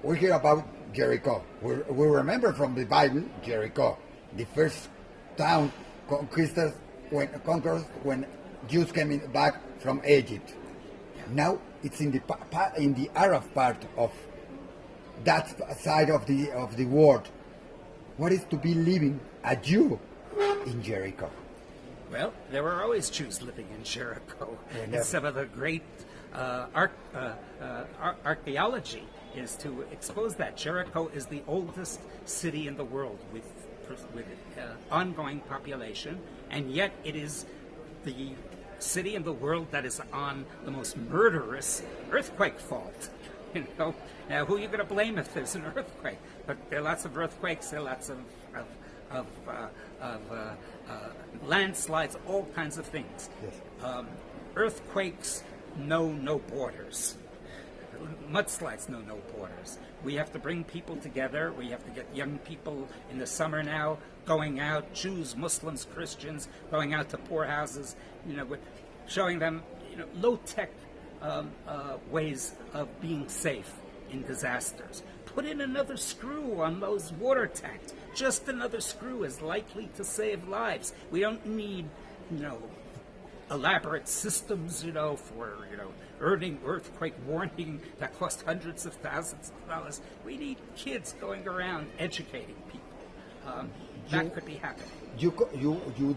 we hear about Jericho. We remember from the Bible Jericho, the first town conquered when Jews came back from Egypt. Now it's in the Arab part of that side of the world. What is to be living a Jew in Jericho? Well, there were always Jews living in Jericho. And some of the great archaeology is to expose that. Jericho is the oldest city in the world with ongoing population, and yet it is the city in the world that is on the most murderous earthquake fault. You know, now who are you going to blame if there's an earthquake? But there are lots of earthquakes. There are lots of landslides, all kinds of things. Yes. Earthquakes know no borders. Mudslides know no borders. We have to bring people together. We have to get young people in the summer now going out, Jews, Muslims, Christians, going out to poorhouses, showing them low-tech ways of being safe in disasters. Put in another screw on those water tanks. Just another screw is likely to save lives. We don't need, elaborate systems, for, earning earthquake warning that cost hundreds of thousands of dollars. We need kids going around educating people. That could be happening. You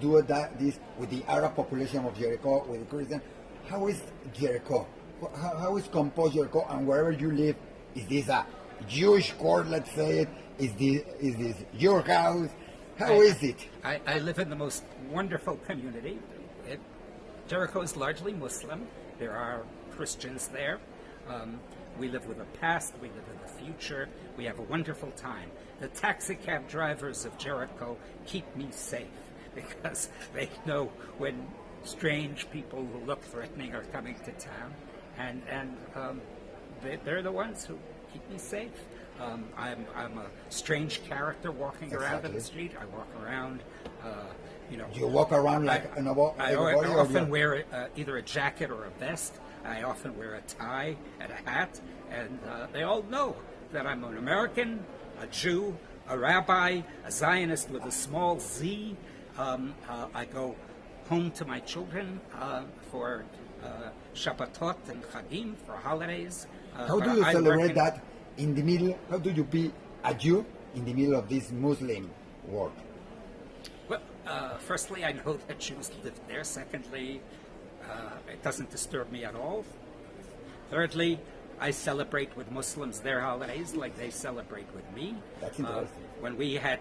do this with the Arab population of Jericho, with the Christian. How is Jericho? How is composed Jericho? And wherever you live, is this a Jewish court? Let's say it. Is this your house? How is it? I live in the most wonderful community. Jericho is largely Muslim. There are Christians there. We live with the past. We live in the future. We have a wonderful time. The taxi cab drivers of Jericho keep me safe because they know when strange people who look threatening are coming to town, and they're the ones who keep me safe. I'm a strange character walking around in the street. I walk around, You walk around like I often wear either a jacket or a vest. I often wear a tie and a hat, and they all know that I'm an American, a Jew, a rabbi, a Zionist with a small Z. I go home to my children for Shabbatot and Chagim, for holidays. How do you celebrate that in the middle? How do you be a Jew in the middle of this Muslim world? Well, firstly, I know that Jews live there. Secondly, it doesn't disturb me at all. Thirdly, I celebrate with Muslims their holidays like they celebrate with me. That's interesting. When we had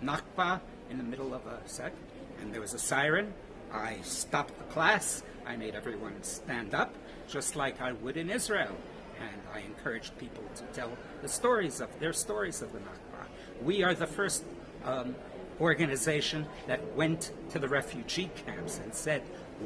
Nakba in the middle of a set and there was a siren, I stopped the class. I made everyone stand up, just like I would in Israel. And I encouraged people to tell their stories of the Nakba. We are the first organization that went to the refugee camps and said,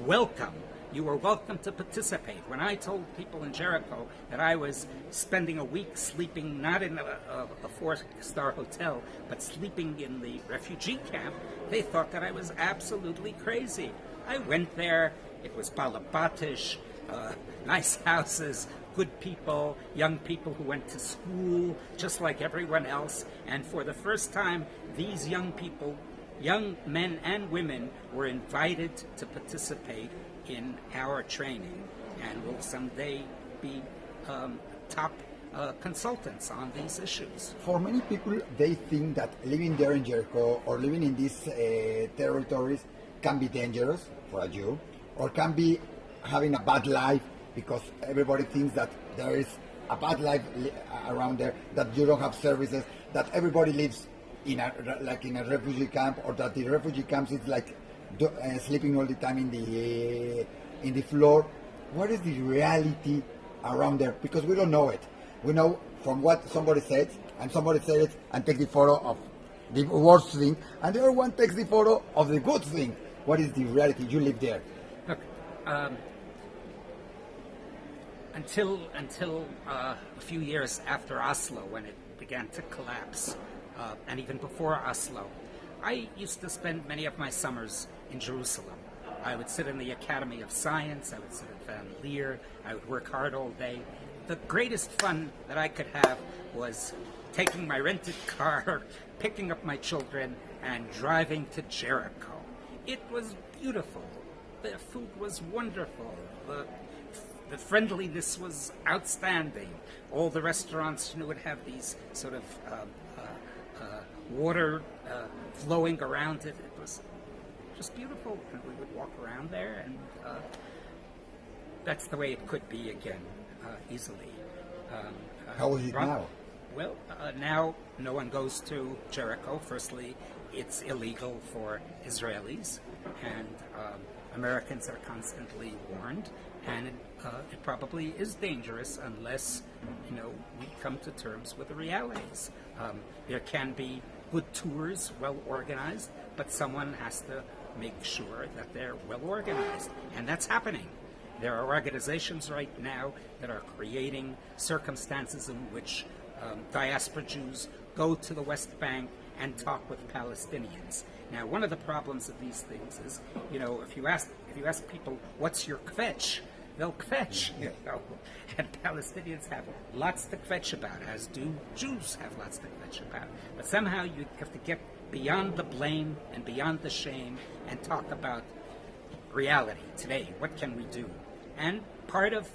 welcome. You are welcome to participate. When I told people in Jericho that I was spending a week sleeping not in a four-star hotel, but sleeping in the refugee camp, they thought that I was absolutely crazy. I went there. It was balabatish, nice houses, good people, young people who went to school, just like everyone else. And for the first time, these young people, young men and women, were invited to participate in our training and will someday be top consultants on these issues. For many people, they think that living there in Jericho or living in these territories can be dangerous for a Jew, or can be having a bad life because everybody thinks that there is a bad life around there, that you don't have services, that everybody lives in a refugee camp, or that the refugee camps is like sleeping all the time in the floor. What is the reality around there? Because we don't know it. We know from what somebody said, and somebody said it and take the photo of the worst thing, and the other one takes the photo of the good thing. What is the reality? You live there. Look, until a few years after Oslo, when it began to collapse, and even before Oslo, I used to spend many of my summers in Jerusalem. I would sit in the Academy of Science, I would sit at Van Leer, I would work hard all day. the greatest fun that I could have was taking my rented car, picking up my children, and driving to Jericho. It was beautiful. The food was wonderful. The friendliness was outstanding. All the restaurants, would have these sort of water flowing around it. It was just beautiful, and we would walk around there, and that's the way it could be again, easily. How is it now? Well, now no one goes to Jericho. Firstly, it's illegal for Israelis, and Americans are constantly warned, and it probably is dangerous unless, we come to terms with the realities. There can be good tours, well organized, but someone has to make sure that they're well organized, and that's happening. There are organizations right now that are creating circumstances in which diaspora Jews go to the West Bank and talk with Palestinians. Now, one of the problems of these things is, if you ask people, what's your kvetch? They'll kvetch, and Palestinians have lots to kvetch about, as do Jews have lots to kvetch about. But somehow you have to get beyond the blame and beyond the shame and talk about reality today. What can we do? And part of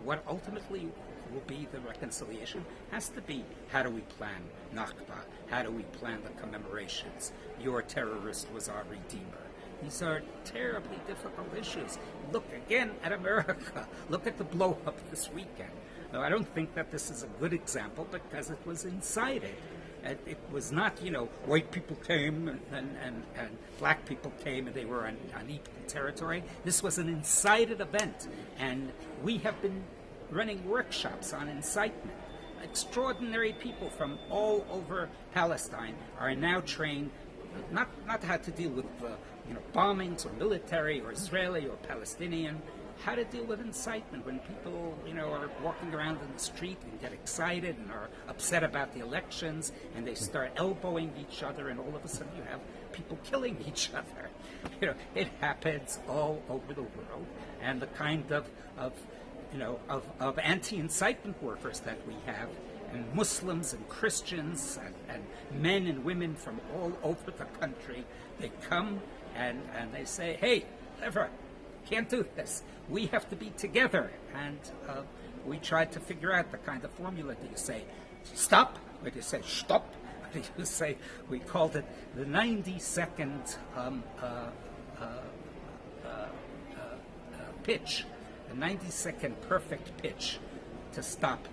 what ultimately will be the reconciliation has to be, how do we plan Nakba? How do we plan the commemorations? Your terrorist was our redeemer. These are terribly difficult issues. Look again at America. Look at the blow-up this weekend. Now, I don't think that this is a good example because it was incited. It was not, white people came and black people came and they were on equal territory. This was an incited event, and we have been running workshops on incitement. Extraordinary people from all over Palestine are now trained not how to deal with bombings or military or Israeli or Palestinian, how to deal with incitement when people are walking around in the street and get excited and are upset about the elections and they start elbowing each other, and all of a sudden you have people killing each other. It happens all over the world, and the kind of anti-incitement workers that we have, and Muslims and Christians and men and women from all over the country, they come and they say, hey, everyone, can't do this. We have to be together. And we tried to figure out the kind of formula. Do you say stop? Or do you say stop? Or do you say, we called it the 90-second pitch, the 90-second perfect pitch to stop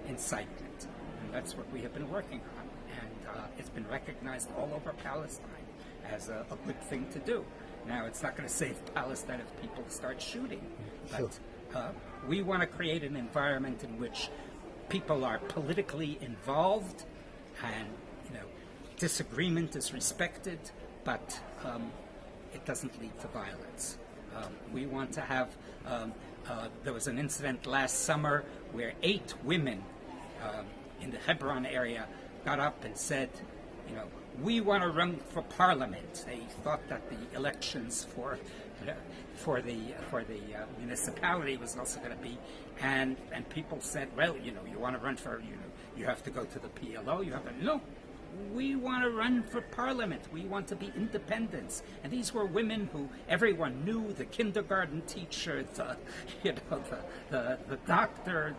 incitement. And that's what we have been working on. And it's been recognized all over Palestine as a good thing to do. Now, it's not going to save Palestine if people start shooting, but we want to create an environment in which people are politically involved and, disagreement is respected, but it doesn't lead to violence. We want to have, there was an incident last summer where 8 women in the Hebron area got up and said, we want to run for parliament. They thought that the elections for the municipality was also going to be, and people said, well, you want to run for, you have to go to the PLO. You have to, no, we want to run for parliament. We want to be independents. And these were women who everyone knew: the kindergarten teacher, the doctor,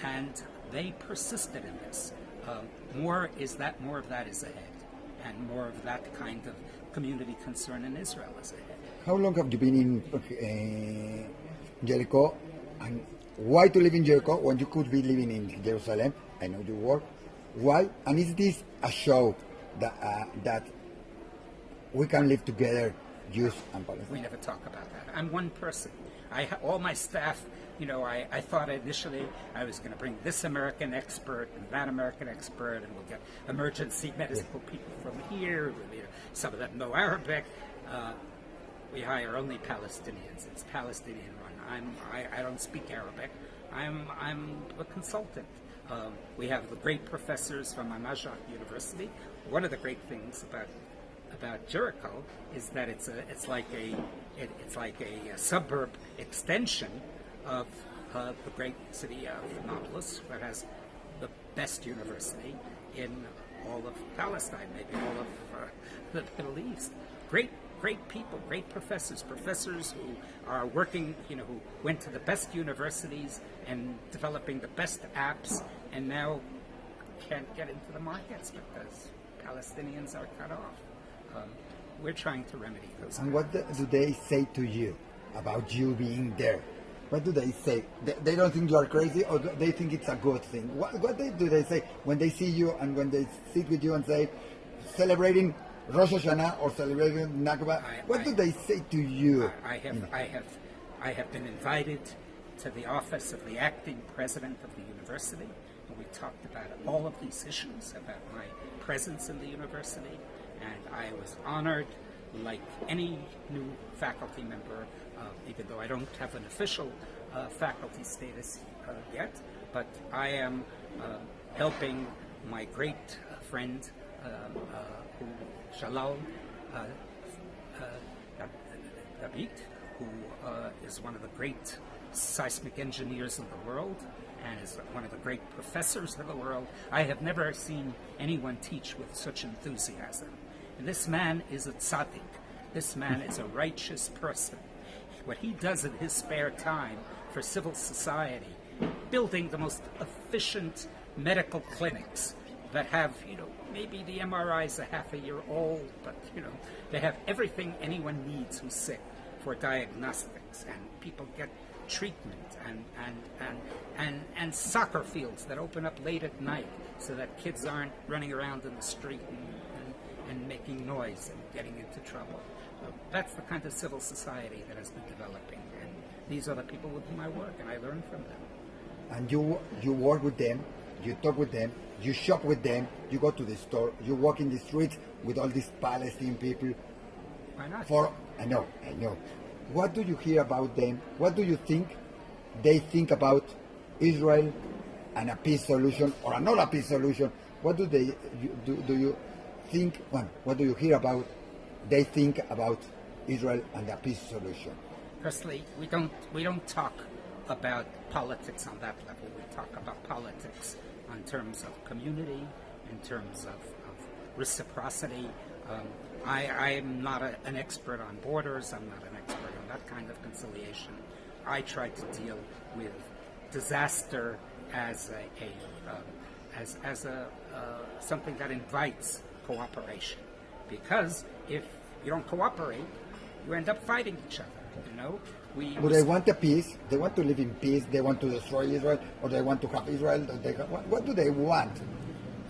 and they persisted in this. More of that is ahead. And more of that kind of community concern in Israel is ahead. How long have you been in Jericho? And why to live in Jericho when you could be living in Jerusalem? I know you work. Why? And is this a show that we can live together, Jews and Palestinians? We never talk about that. I'm one person. All my staff, I thought initially I was going to bring this American expert and that American expert, and we'll get emergency medical people from here. Some of them know Arabic. We hire only Palestinians. It's Palestinian run. I don't speak Arabic. I'm a consultant. We have the great professors from Amajah University. One of the great things about Jericho is that it's like a suburb extension of the great city of Nablus, that has the best university in all of Palestine, maybe all of the Middle East. Great people, great professors who are working, who went to the best universities and developing the best apps, and now can't get into the markets because Palestinians are cut off. We're trying to remedy those. And what do they say to you about you being there? What do they say? They don't think you are crazy, or they think it's a good thing? What do they say when they see you and when they sit with you and say, celebrating Rosh Hashanah or celebrating Nakba? What do they say to you? I have been invited to the office of the acting president of the university, and we talked about all of these issues, about my presence in the university, and I was honored like any new faculty member, even though I don't have an official faculty status yet, but I am helping my great friend, Shalom David, who is one of the great seismic engineers in the world and is one of the great professors of the world. I have never seen anyone teach with such enthusiasm. And this man is a tzaddik. This man is a righteous person. What he does in his spare time for civil society, building the most efficient medical clinics that have, maybe the MRI is a half a year old, but, they have everything anyone needs who's sick for diagnostics, and people get treatment, and soccer fields that open up late at night so that kids aren't running around in the street and making noise and getting into trouble. That's the kind of civil society that has been developing, and these are the people with whom I work, and I learn from them. And you work with them, you talk with them, you shop with them, you go to the store, you walk in the streets with all these Palestinian people. Why not? I know. What do you hear about them? What do you think they think about Israel and a peace solution or not a peace solution? What do you think? What do you hear about? They think about Israel and a peace solution. Firstly, we don't talk about politics on that level. We talk about politics in terms of community, in terms of reciprocity. I am not an expert on borders. I'm not an expert on that kind of conciliation. I try to deal with disaster as something that invites cooperation. Because if you don't cooperate, you end up fighting each other. Do they want a peace? They want to live in peace. They want to destroy Israel, or they want to have Israel. What do they want?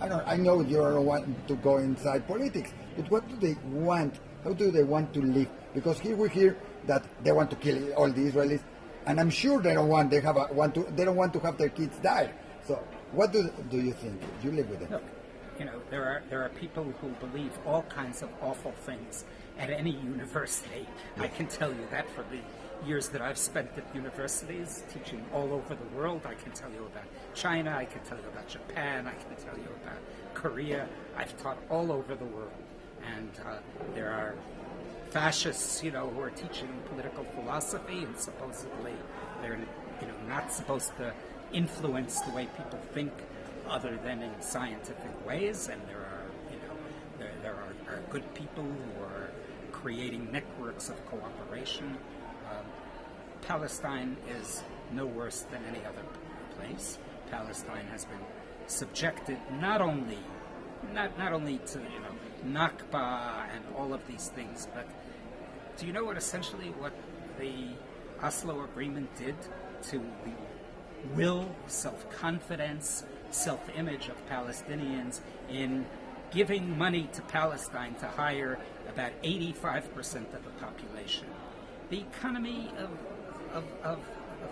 I know you don't want to go inside politics, but what do they want? How do they want to live? Because here we hear that they want to kill all the Israelis, and I'm sure they don't want. They don't want to have their kids die. So, what do you think? You live with them. Look, there are people who believe all kinds of awful things at any university. I can tell you that for the years that I've spent at universities teaching all over the world. I can tell you about China, I can tell you about Japan, I can tell you about Korea. I've taught all over the world. And there are fascists, who are teaching political philosophy, and supposedly they're, not supposed to influence the way people think other than in scientific ways. And there are, there are good people who are creating networks of cooperation. Palestine is no worse than any other place. Palestine has been subjected not only to Nakba and all of these things, but do you know what the Oslo Agreement did to the will, self-confidence, self-image of Palestinians in giving money to Palestine to hire about 85% of the population? The economy of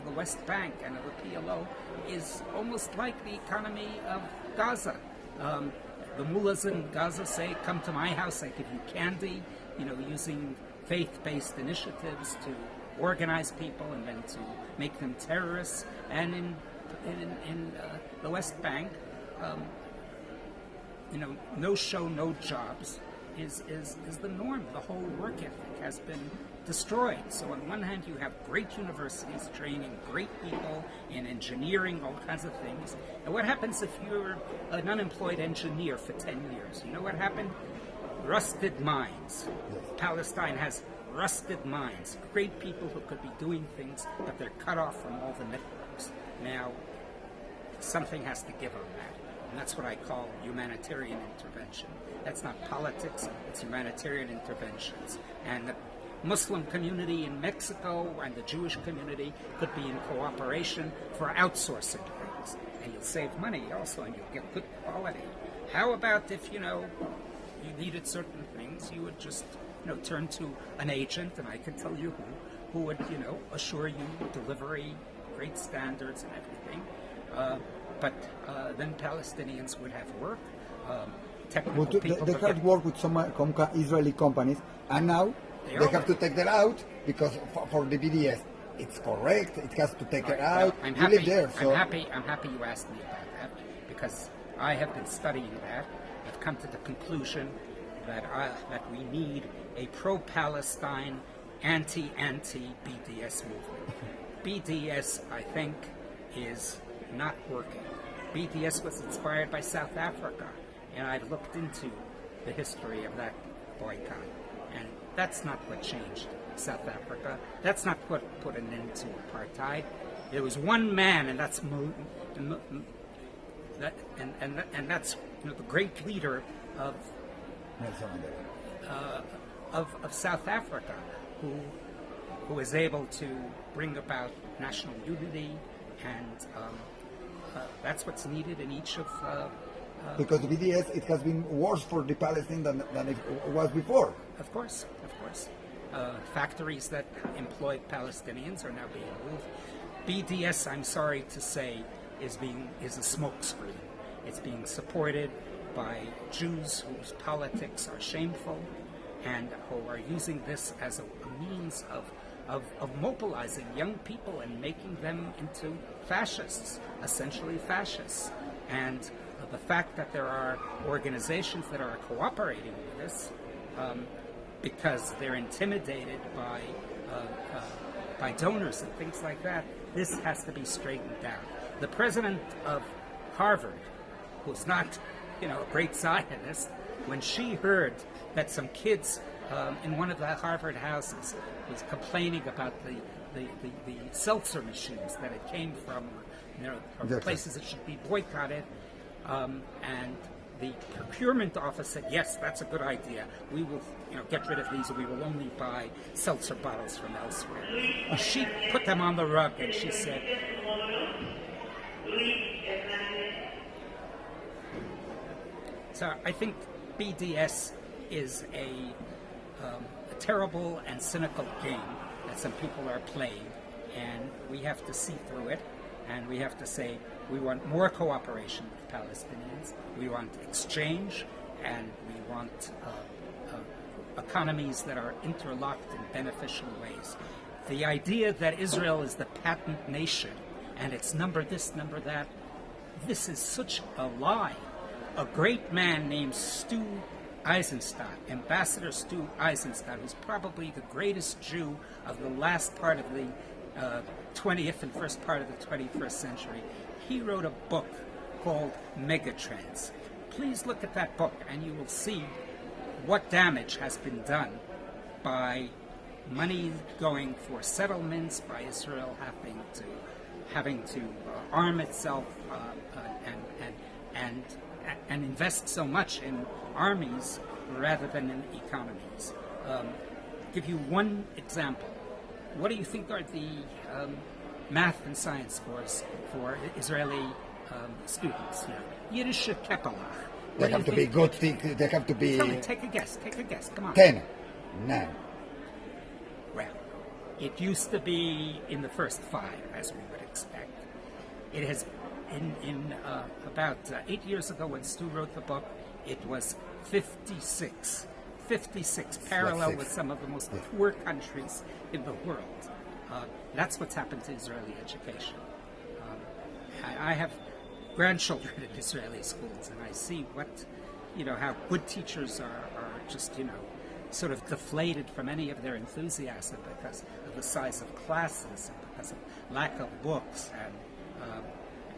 the West Bank and of the PLO is almost like the economy of Gaza. The mullahs in Gaza say, come to my house, I give you candy, using faith-based initiatives to organize people and then to make them terrorists. And in the West Bank, no show, no jobs is the norm. The whole work ethic has been destroyed. So on one hand, you have great universities training great people in engineering, all kinds of things. And what happens if you're an unemployed engineer for 10 years? You know what happened? Rusted mines. Palestine has rusted mines. Great people who could be doing things, but they're cut off from all the networks. Now, something has to give on that. And that's what I call humanitarian intervention. That's not politics, it's humanitarian interventions. And the Muslim community in Mexico and the Jewish community could be in cooperation for outsourcing things. And you'll save money also, and you'll get good quality. How about if, you needed certain things, you would just, turn to an agent, and I can tell you who would, assure you delivery, great standards and everything. But then Palestinians would have work. Technical people they had worked with some Israeli companies, and now they have to take that out because for the BDS, it's correct. It has to take it out. I'm you live there, so I'm happy you asked me about that because I have been studying that. I've come to the conclusion that we need a pro-Palestine, anti-BDS movement. BDS, I think, is not working. BDS was inspired by South Africa, and I've looked into the history of that boycott, and that's not what changed South Africa. That's not what put an end to apartheid. There was one man, and that's that's the great leader of South Africa, who was able to bring about national unity, and that's what's needed in each of. Because BDS, it has been worse for the Palestinians than it was before. Of course. Factories that employed Palestinians are now being moved. BDS, I'm sorry to say, is a smokescreen. It's being supported by Jews whose politics are shameful and who are using this as a means of mobilizing young people and making them into fascists, essentially fascists. And the fact that there are organizations that are cooperating with this because they're intimidated by donors and things like that, this has to be straightened out. The president of Harvard, who's not, a great Zionist, when she heard that some kids in one of the Harvard houses was complaining about the seltzer machines, that it came from, from places that should be boycotted, and the procurement office said, yes, that's a good idea. We will, get rid of these, and we will only buy seltzer bottles from elsewhere. She put them on the rug, and she said, so I think BDS is a terrible and cynical game that some people are playing, and we have to see through it, and we have to say we want more cooperation with Palestinians, we want exchange, and we want economies that are interlocked in beneficial ways. The idea that Israel is the patent nation and it's number this, number that, this is such a lie. A great man named Stu Eisenstadt, Ambassador Stu Eisenstadt, who's probably the greatest Jew of the last part of the 20th and first part of the 21st century, he wrote a book called Megatrends. Please look at that book and you will see what damage has been done by money going for settlements, by Israel having to arm itself and invest so much in armies rather than in economies. Give you one example. What do you think are the math and science scores for Israeli students? Yiddish Kepelach. They have to be good. They have to be. Tell me, take a guess. Come on. 10, 9. Well, it used to be in the first 5, as we would expect. It has, in about 8 years ago, when Stu wrote the book, it was 56. 56, parallel with some of the most poor countries in the world. That's what's happened to Israeli education. I have grandchildren in Israeli schools, and I see what, how good teachers are just, sort of deflated from any of their enthusiasm because of the size of classes and because of lack of books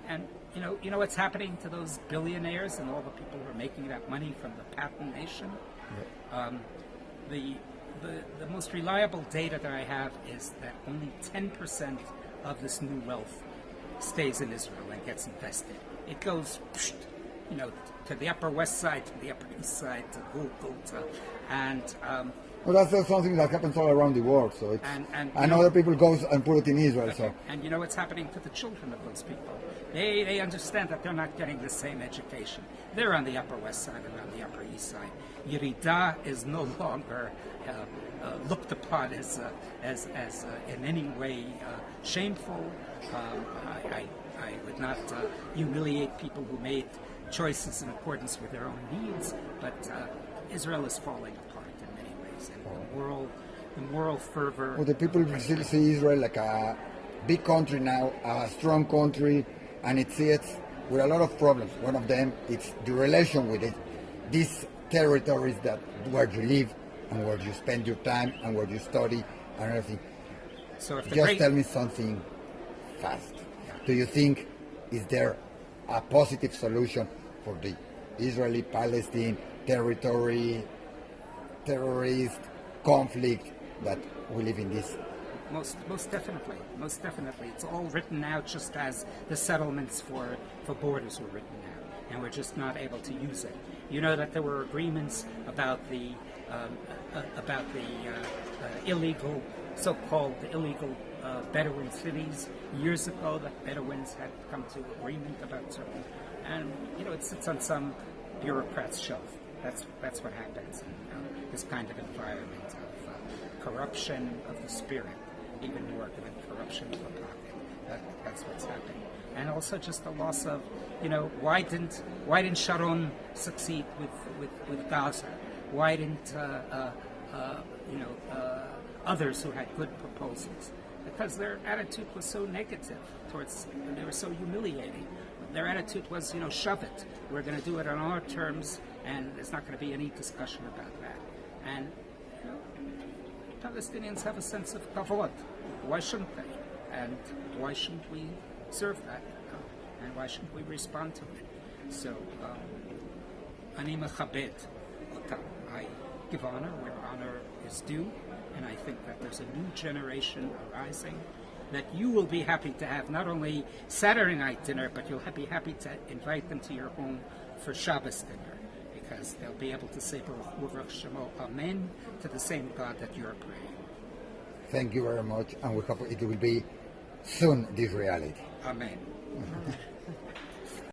and you know what's happening to those billionaires and all the people who are making that money from the patent nation. The most reliable data that I have is that only 10% of this new wealth stays in Israel and gets invested. It goes, to the Upper West Side, to the Upper East Side, to Google, well, that's something that happens all around the world. So it's, and other people goes and put it in Israel. Okay. So and you know what's happening to the children of those people? They understand that they're not getting the same education. They're on the Upper West Side and on the Upper East Side. Yerida is no longer looked upon as in any way shameful. I would not humiliate people who made choices in accordance with their own needs, but Israel is falling apart in many ways, and the moral fervor. well, the people still see Israel like a big country now, a strong country, and it sits with a lot of problems. One of them is the relation with it. These territories that where you live and where you spend your time and where you study and everything. So if Just tell me something fast. Yeah. Do you think is there a positive solution for the Israeli-Palestine territory, terrorist conflict that we live in this? Most definitely. It's all written out just as the settlements for borders were written out, and we're just not able to use it. You know that there were agreements about the illegal, so-called illegal Bedouin cities years ago. That Bedouins had come to agreement about certain, and it sits on some bureaucrat's shelf. That's what happens in this kind of environment of corruption of the spirit, even more than corruption of the pocket. That's what's happening, and also just the loss of, why didn't Sharon succeed with Gaza? Why didn't others who had good proposals? Because their attitude was so negative towards. They were so humiliating. Their attitude was, shove it. We're going to do it on our terms, and there's not going to be any discussion about that. And Palestinians have a sense of kavod. Why shouldn't they? And why shouldn't we serve that? And why shouldn't we respond to it? So, ani mechabed otam. I give honor where honor is due, and I think that there's a new generation arising that you will be happy to have not only Saturday night dinner, but you'll be happy to invite them to your home for Shabbos dinner, because they'll be able to say Baruch Shemo Amen to the same God that you're praying. Thank you very much, and we hope it will be soon this reality. Amen.